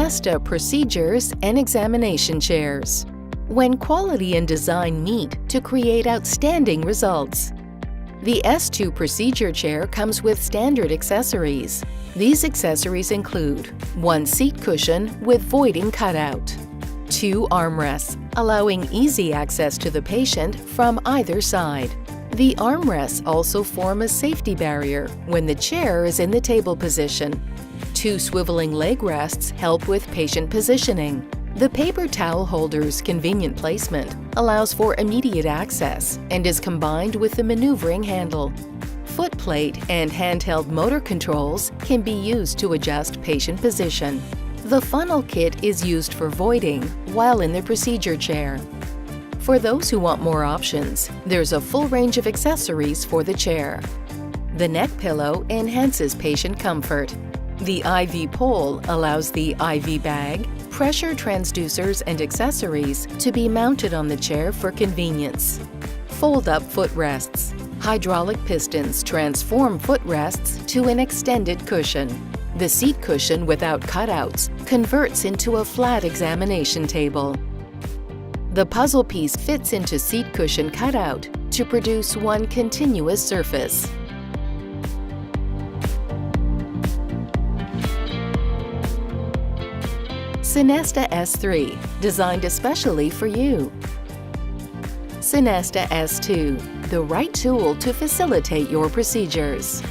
Sonesta procedures and examination chairs. When quality and design meet to create outstanding results. The S2 procedure chair comes with standard accessories. These accessories include one seat cushion with voiding cutout, two armrests, allowing easy access to the patient from either side. The armrests also form a safety barrier when the chair is in the table position. Two swiveling leg rests help with patient positioning. The paper towel holder's convenient placement allows for immediate access and is combined with the maneuvering handle. Foot plate and handheld motor controls can be used to adjust patient position. The funnel kit is used for voiding while in the procedure chair. For those who want more options, there's a full range of accessories for the chair. The neck pillow enhances patient comfort. The IV pole allows the IV bag, pressure transducers and accessories to be mounted on the chair for convenience. Fold-up footrests. Hydraulic pistons transform footrests to an extended cushion. The seat cushion without cutouts converts into a flat examination table. The puzzle piece fits into seat cushion cutout to produce one continuous surface. Sonesta S2, designed especially for you. Sonesta S2, the right tool to facilitate your procedures.